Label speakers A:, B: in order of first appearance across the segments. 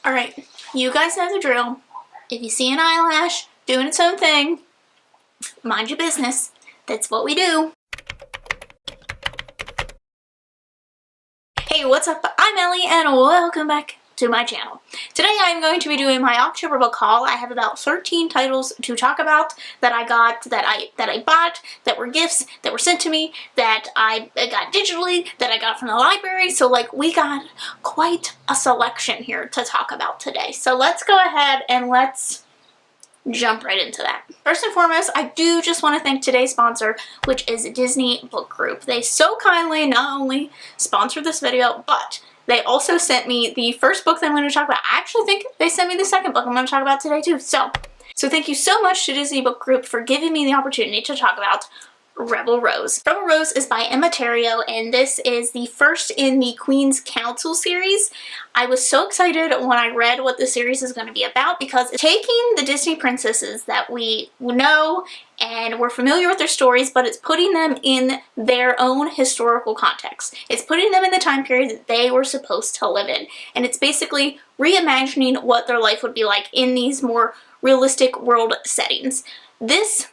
A: Alright, you guys know the drill. If you see an eyelash doing its own thing, mind your business. That's what we do. Hey, what's up? I'm Ellie and welcome back to my channel. Today I'm going to be doing my October book haul. I have about 13 titles to talk about that I got, that I bought, that were gifts, that were sent to me, that I got digitally, that I got from the library. So like we got quite a selection here to talk about today. So let's go ahead and let's jump right into that. First and foremost, I do just want to thank today's sponsor, which is Disney Book Group. They so kindly not only sponsored this video, but they also sent me the first book that I'm going to talk about. I actually think they sent me the second book I'm going to talk about today too. So thank you so much to Disney Book Group for giving me the opportunity to talk about Rebel Rose. Rebel Rose is by Emma Terrio, and this is the first in the Queen's Counsel series. I was so excited when I read what the series is going to be about, because it's taking the Disney princesses that we know and we're familiar with their stories, but it's putting them in their own historical context. It's putting them in the time period that they were supposed to live in, and it's basically reimagining what their life would be like in these more realistic world settings. This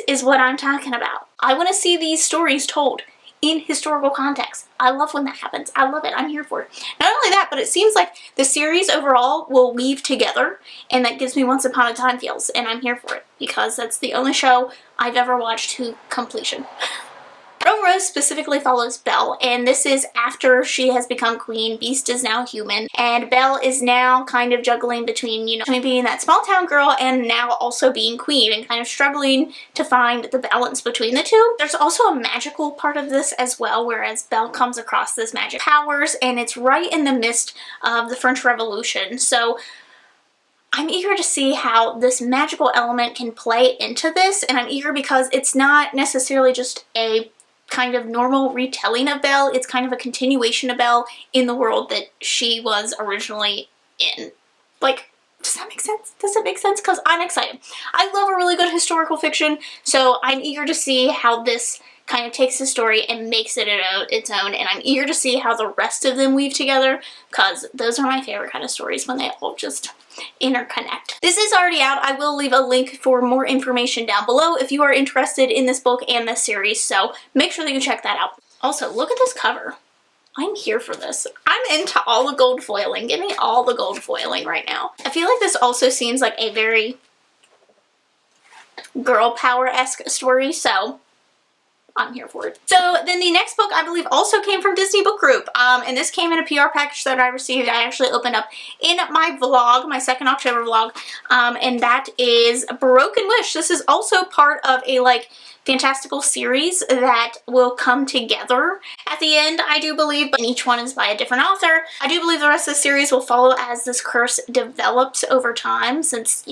A: is what I'm talking about. I want to see these stories told in historical context. I love when that happens. I love it. I'm here for it. Not only that, but it seems like the series overall will weave together, and that gives me Once Upon a Time feels, and I'm here for it because that's the only show I've ever watched to completion. Rebel Rose specifically follows Belle, and this is after she has become queen. Beast is now human, and Belle is now kind of juggling between, being that small town girl and now also being queen, and kind of struggling to find the balance between the two. There's also a magical part of this as well, whereas Belle comes across this magic powers, and it's right in the midst of the French Revolution. So I'm eager to see how this magical element can play into this, and I'm eager because it's not necessarily just a kind of normal retelling of Belle. It's kind of a continuation of Belle in the world that she was originally in. Like, does that make sense? Does it make sense? Because I'm excited. I love a really good historical fiction, so I'm eager to see how this kind of takes the story and makes it its own, and I'm eager to see how the rest of them weave together, because those are my favorite kind of stories, when they all just interconnect. This is already out. I will leave a link for more information down below if you are interested in this book and this series, so make sure that you check that out. Also, look at this cover. I'm here for this. I'm into all the gold foiling. Give me all the gold foiling right now. I feel like this also seems like a very girl power-esque story, so I'm here for it. So then the next book I believe also came from Disney Book Group, and this came in a PR package that I received. I actually opened up in my vlog, my second October vlog, and that is Broken Wish. This is also part of a fantastical series that will come together at the end, I do believe, but each one is by a different author. I do believe the rest of the series will follow as this curse develops over time, since,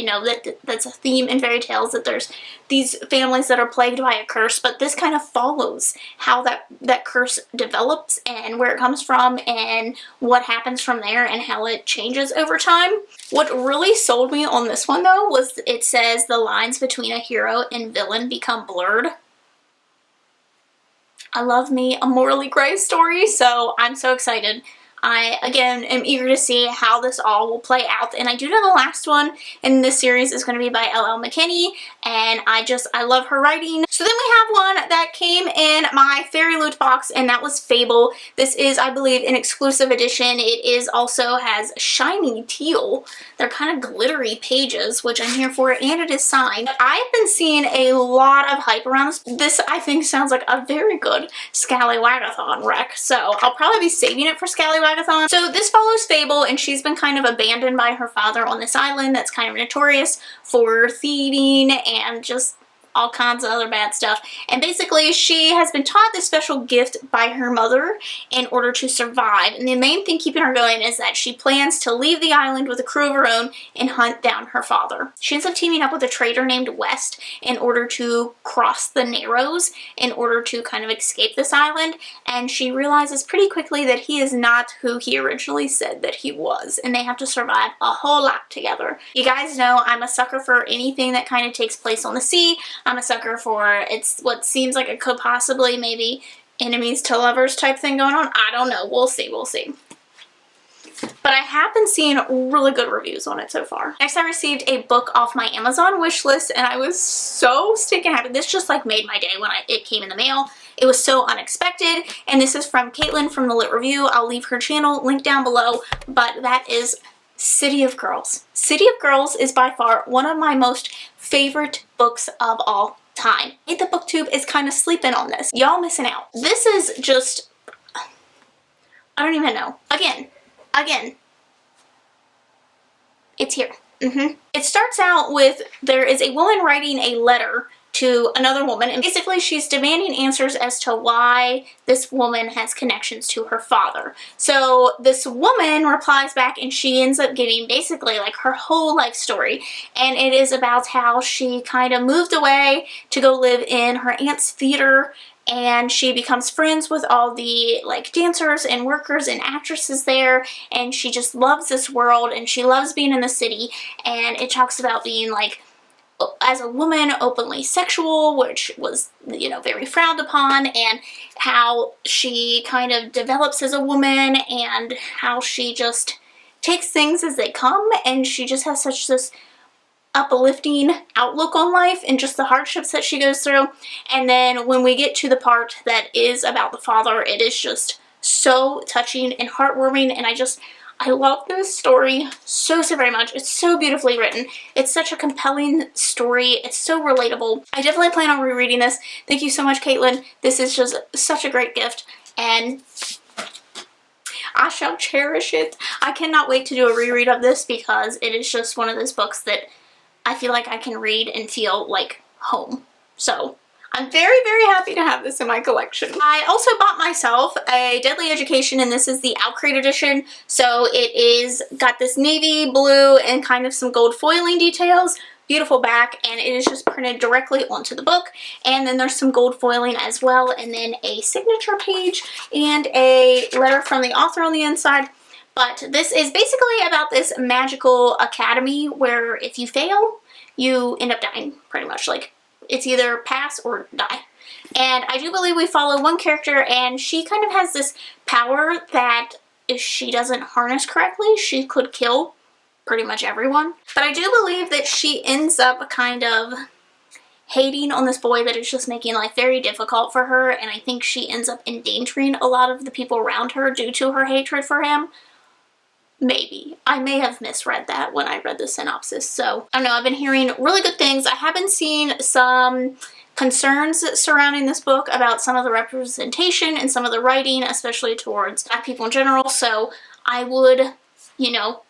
A: that's a theme in fairy tales, that there's these families that are plagued by a curse, but this kind of follows how that curse develops and where it comes from and what happens from there and how it changes over time. What really sold me on this one, though, was it says the lines between a hero and villain become blurred. I love me a morally gray story, so I'm so excited. I, again, am eager to see how this all will play out, and I do know the last one in this series is going to be by L.L. McKinney, and I love her writing. So then we have one that came in my fairy loot box, and that was Fable. This is, I believe, an exclusive edition. It is also has shiny teal. They're kind of glittery pages, which I'm here for, and it is signed. I've been seeing a lot of hype around this. This, I think, sounds like a very good Scallywagathon rec, so I'll probably be saving it for Scallywagathon. So this follows Fable, and she's been kind of abandoned by her father on this island that's kind of notorious for thieving and just all kinds of other bad stuff. And basically she has been taught this special gift by her mother in order to survive. And the main thing keeping her going is that she plans to leave the island with a crew of her own and hunt down her father. She ends up teaming up with a trader named West in order to cross the Narrows in order to kind of escape this island. And she realizes pretty quickly that he is not who he originally said that he was. And they have to survive a whole lot together. You guys know I'm a sucker for anything that kind of takes place on the sea. I'm a sucker for what seems like it could possibly maybe enemies to lovers type thing going on. I don't know. We'll see. We'll see. but I have been seeing really good reviews on it so far. Next, I received a book off my Amazon wish list, and I was so stinking happy. This just like made my day when it came in the mail. It was so unexpected, and this is from Caitlin from the Lit Review. I'll leave her channel link down below, but that is City of Girls. City of Girls is by far one of my most favorite books of all time. I think the booktube is kind of sleeping on this. Y'all missing out. This is just, I don't even know. Again, it's here. It starts out with, there is a woman writing a letter to another woman, and basically she's demanding answers as to why this woman has connections to her father. So this woman replies back, and she ends up giving basically like her whole life story, and it is about how she kind of moved away to go live in her aunt's theater, and she becomes friends with all the like dancers and workers and actresses there, and she just loves this world, and she loves being in the city. And it talks about being like, as a woman, openly sexual, which was, you know, very frowned upon, and how she kind of develops as a woman, and how she just takes things as they come, and she just has such this uplifting outlook on life and just the hardships that she goes through. And then when we get to the part that is about the father, it is just so touching and heartwarming, and I love this story so very much. It's so beautifully written. It's such a compelling story. It's so relatable. I definitely plan on rereading this. Thank you so much, Caitlin. This is just such a great gift, and I shall cherish it. I cannot wait to do a reread of this, because it is just one of those books that I feel like I can read and feel like home. So I'm very happy to have this in my collection. I also bought myself a Deadly Education, and this is the Outcrate edition. So it is got this navy blue and kind of some gold foiling details. Beautiful back, and it is just printed directly onto the book. And then there's some gold foiling as well, and then a signature page and a letter from the author on the inside. But this is basically about this magical academy where if you fail, you end up dying, pretty much. Like, it's either pass or die. And I do believe we follow one character, and she kind of has this power that if she doesn't harness correctly, she could kill pretty much everyone. But I do believe that she ends up kind of hating on this boy that is just making life very difficult for her, and I think she ends up endangering a lot of the people around her due to her hatred for him. Maybe. I may have misread that when I read the synopsis. So, I don't know, I've been hearing really good things. I have been seeing some concerns surrounding this book about some of the representation and some of the writing, especially towards Black people in general. So, I would, you know,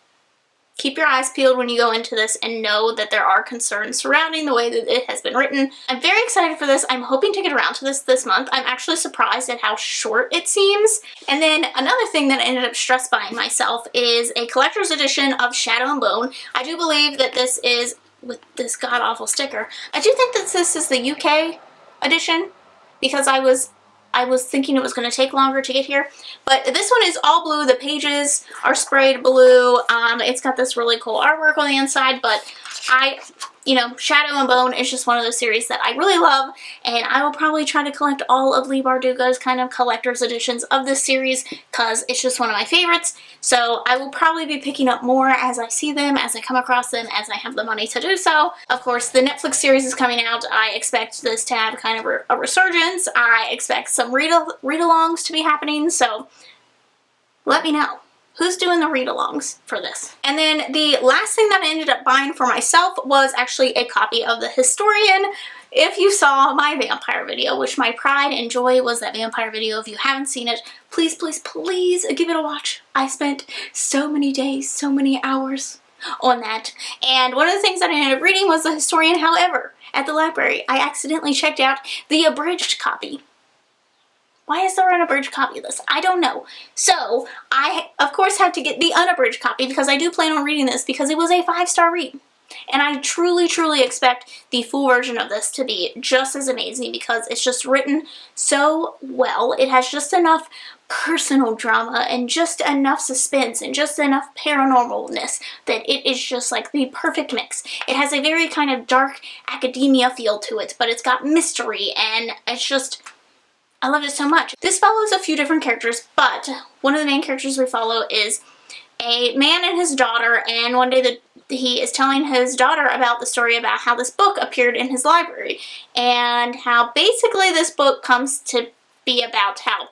A: keep your eyes peeled when you go into this and know that there are concerns surrounding the way that it has been written. I'm very excited for this. I'm hoping to get around to this month. I'm actually surprised at how short it seems. And then another thing that I ended up stress buying myself is a collector's edition of Shadow and Bone. I do believe that this is, with this god-awful sticker, I do think that this is the UK edition, because I was thinking it was going to take longer to get here. But this one is all blue. The pages are sprayed blue. It's got this really cool artwork on the inside, but you know, Shadow and Bone is just one of those series that I really love, and I will probably try to collect all of Leigh Bardugo's kind of collector's editions of this series, because it's just one of my favorites. So I will probably be picking up more as I see them, as I come across them, as I have the money to do so. Of course, the Netflix series is coming out. I expect this to have kind of a resurgence. I expect some read-alongs to be happening, so let me know. Who's doing the read-alongs for this? And then the last thing that I ended up buying for myself was actually a copy of The Historian. If you saw my vampire video, which my pride and joy was that vampire video, if you haven't seen it, please give it a watch. I spent so many days, so many hours on that. And one of the things that I ended up reading was The Historian. However, at the library, I accidentally checked out the abridged copy. Why is there an abridged copy of this? I don't know. So, I, of course, had to get the unabridged copy, because I do plan on reading this, because it was a 5-star read. And I truly expect the full version of this to be just as amazing, because it's just written so well. It has just enough personal drama and just enough suspense and just enough paranormalness that it is just like the perfect mix. It has a very kind of dark academia feel to it, but it's got mystery, and it's just, I loved it so much. This follows a few different characters, but one of the main characters we follow is a man and his daughter, and one day he is telling his daughter about the story about how this book appeared in his library, and how basically this book comes to be about how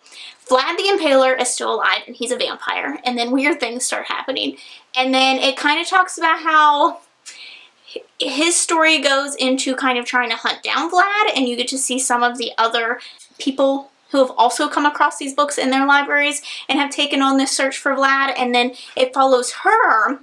A: Vlad the Impaler is still alive and he's a vampire, and then weird things start happening. And then it kind of talks about how his story goes into kind of trying to hunt down Vlad, and you get to see some of the other people who have also come across these books in their libraries and have taken on this search for Vlad. And then it follows her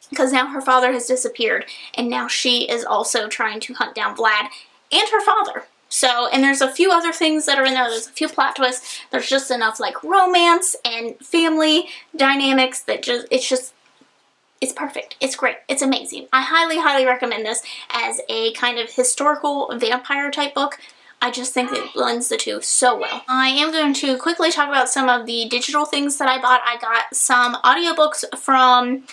A: because now her father has disappeared, and now she is also trying to hunt down Vlad and her father. So, and there's a few other things that are in there. There's a few plot twists. There's just enough like romance and family dynamics that it's perfect. It's great. It's amazing. I highly, highly recommend this as a kind of historical vampire type book. I just think it blends the two so well. I am going to quickly talk about some of the digital things that I bought. I got some audiobooks from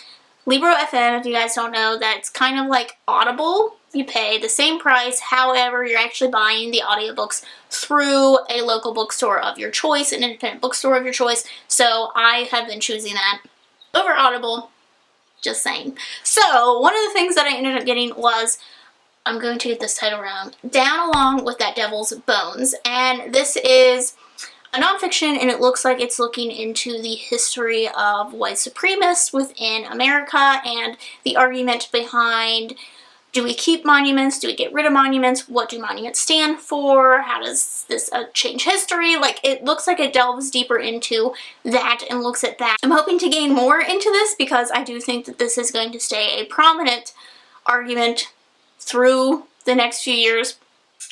A: Libro FM. If you guys don't know, that's kind of like Audible. You pay the same price, however, you're actually buying the audiobooks through a local bookstore of your choice, an independent bookstore of your choice. So I have been choosing that over Audible. Just saying. So one of the things that I ended up getting was, I'm going to get this title wrong, Down Along with That Devil's Bones. And this is a nonfiction, and it looks like it's looking into the history of white supremacists within America and the argument behind, do we keep monuments? Do we get rid of monuments? What do monuments stand for? How does this change history? Like, it looks like it delves deeper into that and looks at that. I'm hoping to gain more into this because I do think that this is going to stay a prominent argument through the next few years.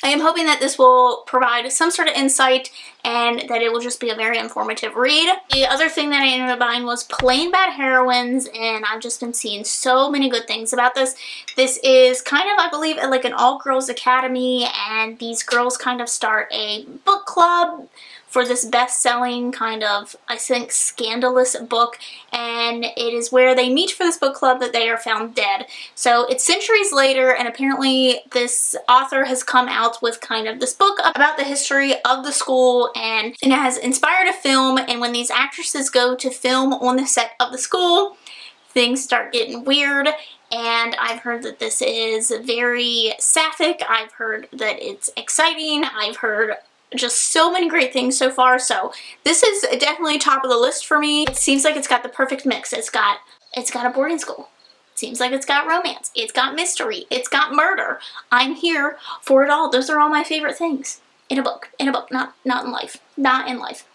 A: I am hoping that this will provide some sort of insight and that it will just be a very informative read. The other thing that I ended up buying was Plain Bad Heroines, and I've just been seeing so many good things about this. This is kind of, I believe, like an all-girls academy, and these girls kind of start a book club for this best-selling kind of, I think, scandalous book, and it is where they meet for this book club that they are found dead. So it's centuries later, and apparently this author has come out with kind of this book about the history of the school, and it has inspired a film, and when these actresses go to film on the set of the school, things start getting weird. And I've heard that this is very sapphic. I've heard that it's exciting. I've heard just so many great things so far, so this is definitely top of the list for me. It seems like it's got the perfect mix. It's got a boarding school. It seems like it's got romance. It's got mystery. It's got murder. I'm here for it all. Those are all my favorite things in a book. Not in life. Not in life.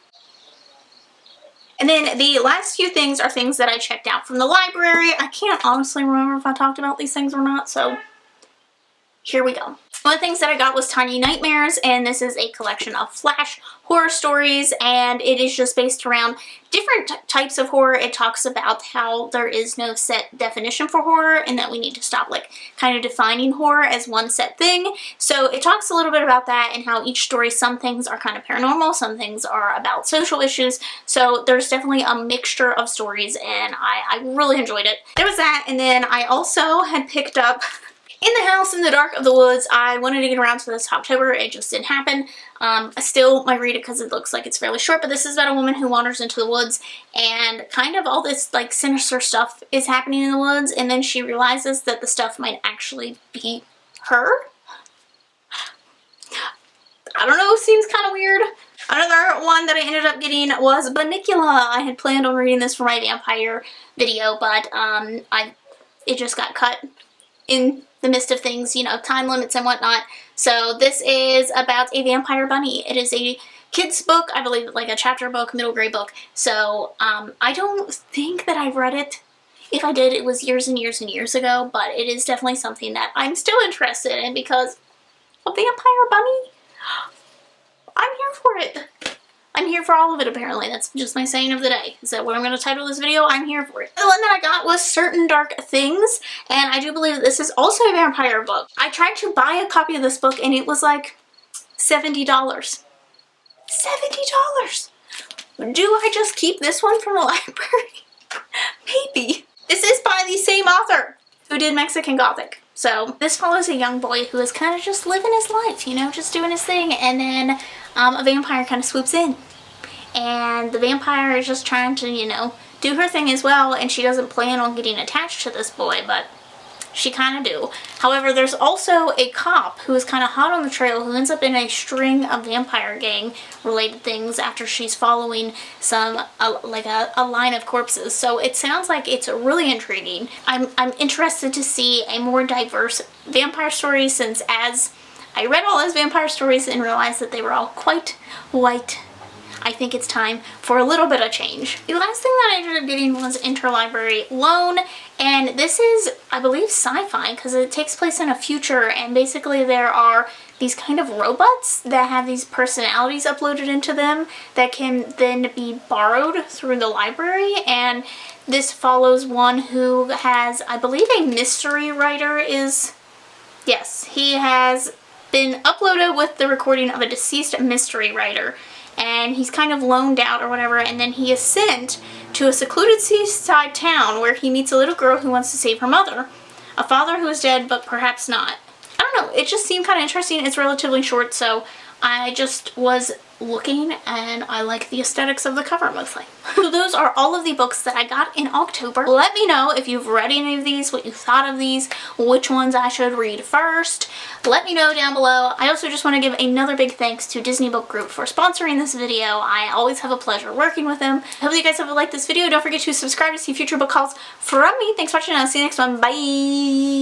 A: And then the last few things are things that I checked out from the library. I can't honestly remember if I talked about these things or not, so here we go. One of the things that I got was Tiny Nightmares, and this is a collection of flash horror stories, and it is just based around different types of horror. It talks about how there is no set definition for horror and that we need to stop like kind of defining horror as one set thing. So it talks a little bit about that and how each story, some things are kind of paranormal, some things are about social issues. So there's definitely a mixture of stories, and I really enjoyed it. There was that, and then I also had picked up In the House in the Dark of the Woods. I wanted to get around to this October. It just didn't happen. I still might read it because it looks like it's fairly short, but this is about a woman who wanders into the woods, and kind of all this like sinister stuff is happening in the woods, and then she realizes that the stuff might actually be her. I don't know, seems kind of weird. Another one that I ended up getting was Bunnicula. I had planned on reading this for my vampire video, but it just got cut in the midst of things, you know, time limits and whatnot. So this is about a vampire bunny. It is a kid's book, I believe, like a chapter book, middle grade book. So I don't think that I've read it. If I did, it was years and years and years ago, but it is definitely something that I'm still interested in because a vampire bunny? I'm here for it. I'm here for all of it, apparently. That's just my saying of the day. Is that what I'm going to title this video? I'm here for it. The one that I got was Certain Dark Things, and I do believe that this is also a vampire book. I tried to buy a copy of this book, and it was like $70. $70! Do I just keep this one from the library? Maybe. This is by the same author who did Mexican Gothic. So this follows a young boy who is kind of just living his life, you know, just doing his thing, and then a vampire kind of swoops in. And the vampire is just trying to, you know, do her thing as well, and she doesn't plan on getting attached to this boy, but she kind of do. However, there's also a cop who is kind of hot on the trail who ends up in a string of vampire gang related things after she's following some like a line of corpses. So it sounds like it's really intriguing. I'm interested to see a more diverse vampire story, since as I read all those vampire stories and realized that they were all quite white, I think it's time for a little bit of change. The last thing that I ended up getting was Interlibrary Loan, and this is, I believe, sci-fi because it takes place in a future, and basically there are these kind of robots that have these personalities uploaded into them that can then be borrowed through the library, and this follows one who has, I believe, a mystery writer yes, he has been uploaded with the recording of a deceased mystery writer, and he's kind of loaned out or whatever, and then he is sent to a secluded seaside town where he meets a little girl who wants to save her mother, a father who is dead but perhaps not. I don't know, it just seemed kind of interesting. It's relatively short, so I just was looking and I like the aesthetics of the cover mostly. So those are all of the books that I got in October. Let me know if you've read any of these, what you thought of these, which ones I should read first. Let me know down below. I also just want to give another big thanks to Disney Book Group for sponsoring this video. I always have a pleasure working with them. I hope you guys have liked this video. Don't forget to subscribe to see future book hauls from me. Thanks for watching, and I'll see you next one. Bye!